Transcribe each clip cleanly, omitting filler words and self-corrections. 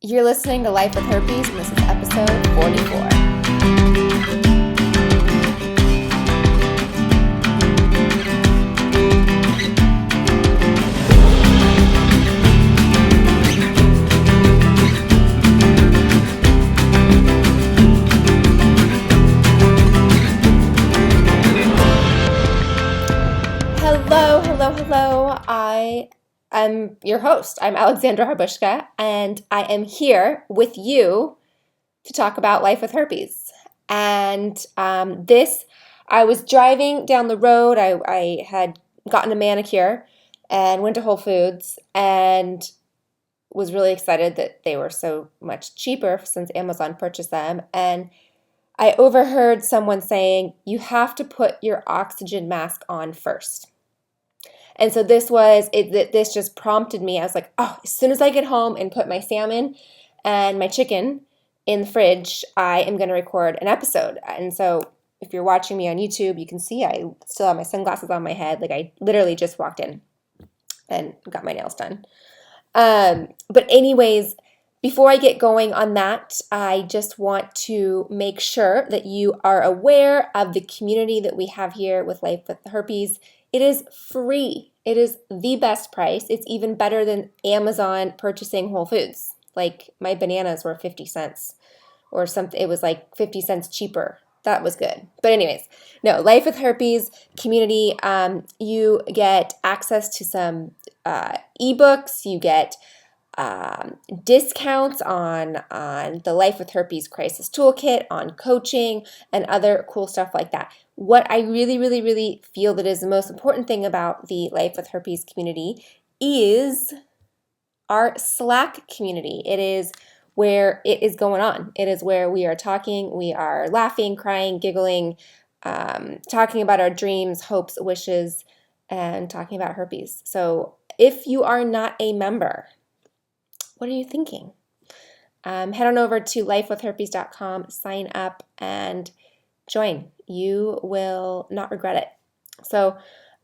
You're listening to Life with Herpes, and this is episode 44. Hello. I'm your host. I'm Alexandra Harbushka, and I am here with you to talk about life with herpes. And I was driving down the road. I had gotten a manicure and went to Whole Foods and was really excited that they were so much cheaper since Amazon purchased them. And I overheard someone saying, "You have to put your oxygen mask on first." And so this just prompted me. I was like, oh, as soon as I get home and put my salmon and my chicken in the fridge, I am going to record an episode. And so if you're watching me on YouTube, you can see I still have my sunglasses on my head. Like I literally just walked in and got my nails done. But anyways, before I get going on that, I just want to make sure that you are aware of the community that we have here with Life with Herpes. It is free. It is the best price. It's even better than Amazon purchasing Whole Foods. Like my bananas were 50 cents or something. It was like 50 cents cheaper. That was good. But anyways, no, Life with Herpes community, you get access to some ebooks. You get discounts on the Life with Herpes Crisis Toolkit, on coaching, and other cool stuff like that. What I really feel that is the most important thing about the Life with Herpes community is our Slack community. It is where it is going on. It is where we are talking, we are laughing, crying, giggling, talking about our dreams, hopes, wishes, and talking about herpes. So if you are not a member, what are you thinking? Head on over to lifewithherpes.com, sign up, and join. You will not regret it. So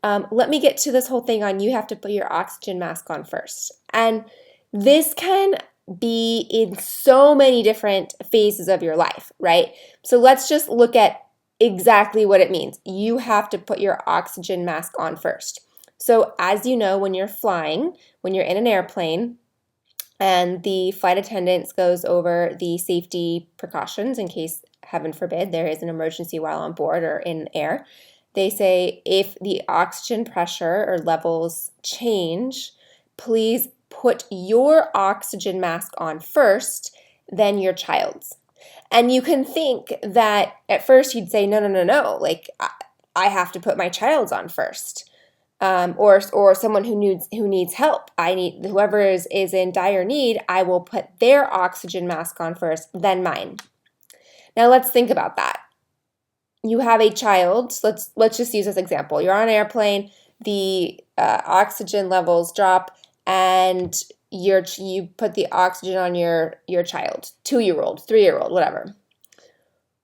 let me get to this whole thing on you have to put your oxygen mask on first. And this can be in so many different phases of your life, right? So let's just look at exactly what it means. You have to put your oxygen mask on first. So as you know, when you're flying, when you're in an airplane, and the flight attendant goes over the safety precautions in case, heaven forbid, there is an emergency while on board or in air. They say if the oxygen pressure or levels change, please put your oxygen mask on first, then your child's. And you can think that at first you'd say, no, like I have to put my child's on first. Or someone who needs help. Whoever is in dire need, I will put their oxygen mask on first, then mine. Now let's think about that. You have a child. Let's just use this example. You're on an airplane. The oxygen levels drop, and you put the oxygen on your child, 2-year-old, 3-year-old, whatever.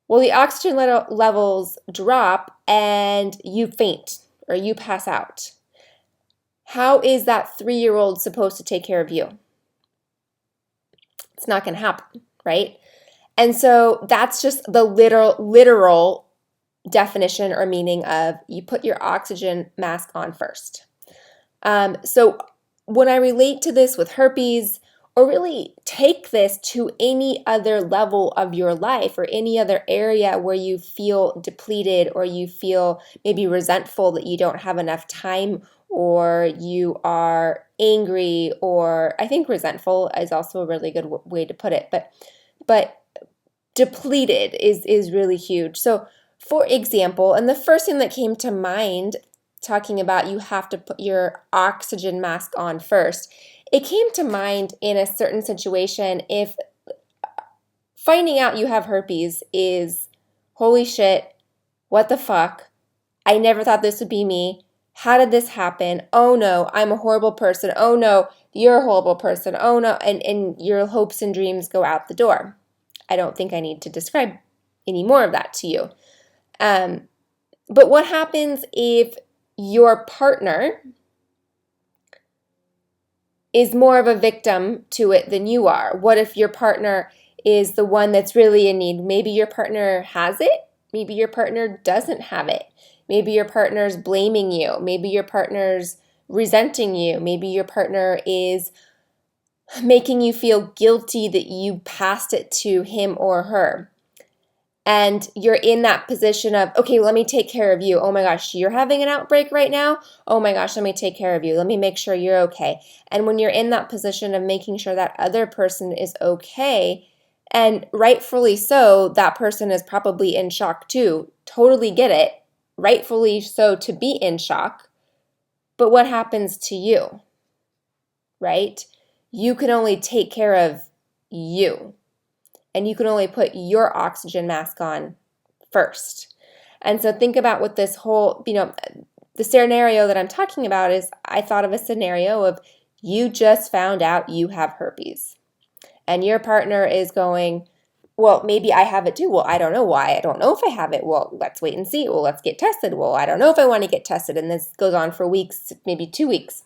Well, the oxygen levels drop, and you faint. Or you pass out. How is that 3-year-old supposed to take care of you? It's not going to happen, right? And so that's just the literal definition or meaning of you put your oxygen mask on first. So when I relate to this with herpes, or really take this to any other level of your life or any other area where you feel depleted or you feel maybe resentful that you don't have enough time, or you are angry, or I think resentful is also a really good way to put it, but depleted is really huge. So for example, and the first thing that came to mind talking about you have to put your oxygen mask on first, it came to mind in a certain situation if finding out you have herpes is, holy shit, what the fuck, I never thought this would be me, how did this happen, oh no, I'm a horrible person, oh no, you're a horrible person, oh no, and your hopes and dreams go out the door. I don't think I need to describe any more of that to you. But what happens if your partner is more of a victim to it than you are? What if your partner is the one that's really in need? Maybe your partner has it. Maybe your partner doesn't have it. Maybe your partner's blaming you. Maybe your partner's resenting you. Maybe your partner is making you feel guilty that you passed it to him or her. And you're in that position of, okay, let me take care of you. Oh my gosh, you're having an outbreak right now? Oh my gosh, let me take care of you. Let me make sure you're okay. And when you're in that position of making sure that other person is okay, and rightfully so, that person is probably in shock too. Totally get it. Rightfully so to be in shock. But what happens to you, right? You can only take care of you. And you can only put your oxygen mask on first. And so think about what this whole, the scenario that I'm talking about is, I thought of a scenario of you just found out you have herpes. And your partner is going, well, maybe I have it too. Well, I don't know why. I don't know if I have it. Well, let's wait and see. Well, let's get tested. Well, I don't know if I want to get tested. And this goes on for weeks, maybe 2 weeks.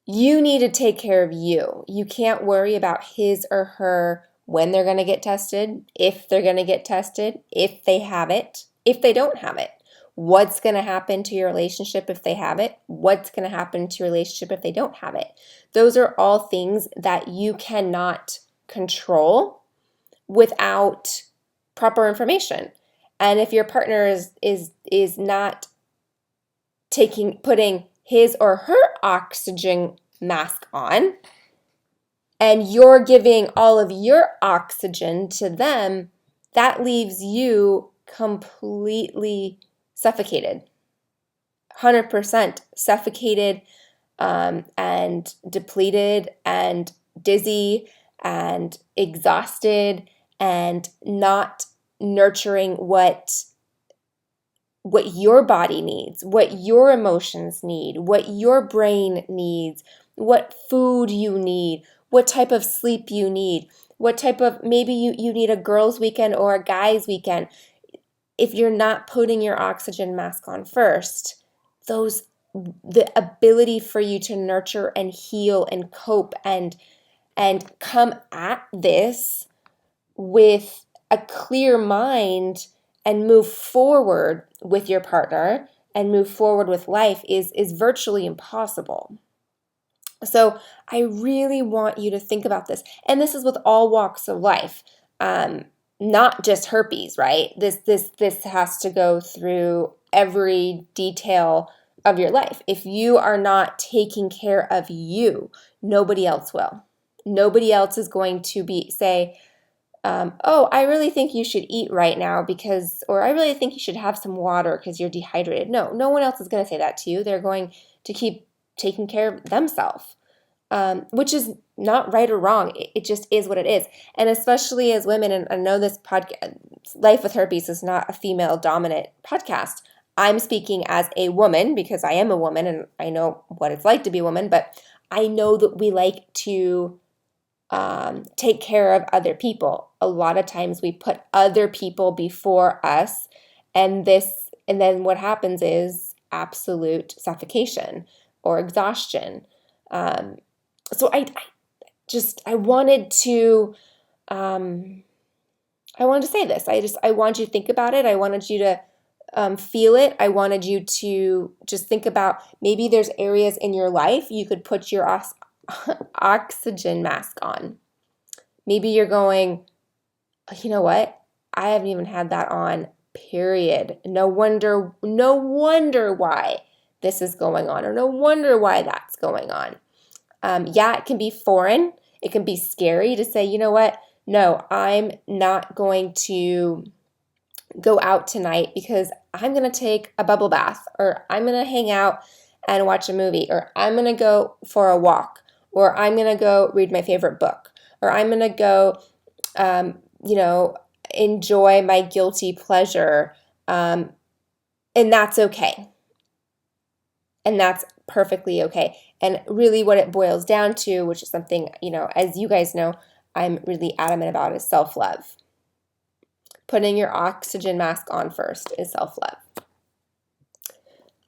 You need to take care of you. You can't worry about his or her when they're going to get tested, if they're going to get tested, if they have it, if they don't have it. What's going to happen to your relationship if they have it? What's going to happen to your relationship if they don't have it? Those are all things that you cannot control without proper information. And if your partner is not putting his or her oxygen mask on, and you're giving all of your oxygen to them, that leaves you completely suffocated. 100% suffocated, and depleted and dizzy and exhausted and not nurturing what your body needs, what your emotions need, what your brain needs, what food you need, what type of sleep you need, what type of, maybe you need a girls' weekend or a guys' weekend. If you're not putting your oxygen mask on first, the ability for you to nurture and heal and cope and come at this with a clear mind and move forward with your partner and move forward with life is virtually impossible. So I really want you to think about this. And this is with all walks of life, not just herpes, right? This has to go through every detail of your life. If you are not taking care of you, nobody else will. Nobody else is going to say, oh, I really think you should eat right now or I really think you should have some water because you're dehydrated. No one else is going to say that to you. They're going to keep taking care of themselves, which is not right or wrong. It just is what it is. And especially as women, and I know this podcast, Life with Herpes, is not a female dominant podcast. I'm speaking as a woman because I am a woman and I know what it's like to be a woman, but I know that we like to take care of other people. A lot of times we put other people before us, and then what happens is absolute suffocation or exhaustion. So I wanted to say this. I want you to think about it. I wanted you to feel it. I wanted you to just think about, maybe there's areas in your life you could put your oxygen mask on. Maybe you're going, you know what? I haven't even had that on, period. No wonder why this is going on, or no wonder why that's going on. Yeah, it can be foreign. It can be scary to say, you know what? No, I'm not going to go out tonight because I'm going to take a bubble bath, or I'm going to hang out and watch a movie, or I'm going to go for a walk, or I'm going to go read my favorite book, or I'm going to go, enjoy my guilty pleasure. And that's okay. And that's perfectly okay. And really what it boils down to, which is something, as you guys know, I'm really adamant about, is self-love. Putting your oxygen mask on first is self-love.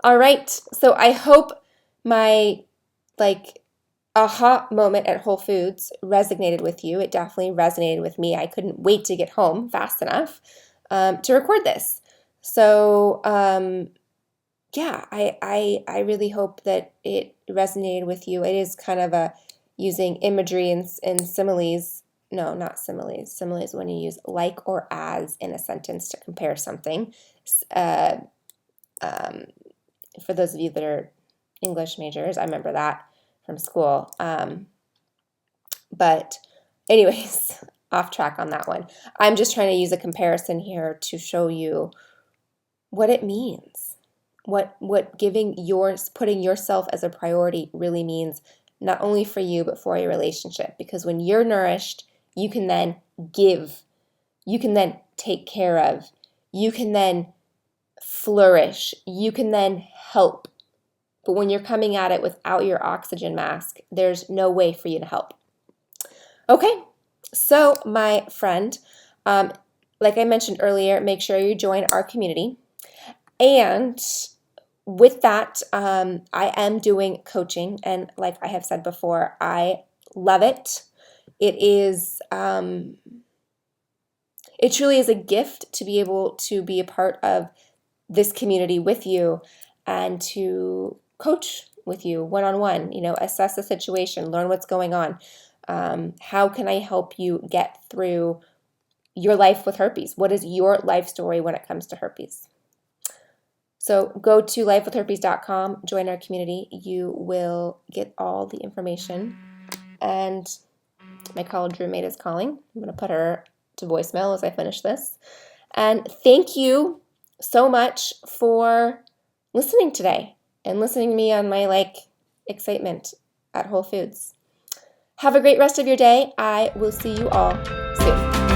All right. So I hope my aha moment at Whole Foods resonated with you. It definitely resonated with me. I couldn't wait to get home fast enough to record this. So yeah, I really hope that it resonated with you. It is kind of a using imagery and similes. No, not similes. Similes when you use like or as in a sentence to compare something. Uh, um, for those of you that are English majors, I remember that from school. But anyways, off track on that one. I'm just trying to use a comparison here to show you what it means. What putting yourself as a priority really means, not only for you, but for your relationship. Because when you're nourished, you can then give, you can then take care of, you can then flourish, you can then help. But when you're coming at it without your oxygen mask, there's no way for you to help. Okay, so my friend, like I mentioned earlier, make sure you join our community. And with that, I am doing coaching. And like I have said before, I love it. It is, it truly is a gift to be able to be a part of this community with you and to coach with you one-on-one, assess the situation, learn what's going on. How can I help you get through your life with herpes? What is your life story when it comes to herpes? So go to lifewithherpes.com, join our community. You will get all the information. And my college roommate is calling. I'm going to put her to voicemail as I finish this. And thank you so much for listening today and listening to me on my excitement at Whole Foods. Have a great rest of your day. I will see you all soon.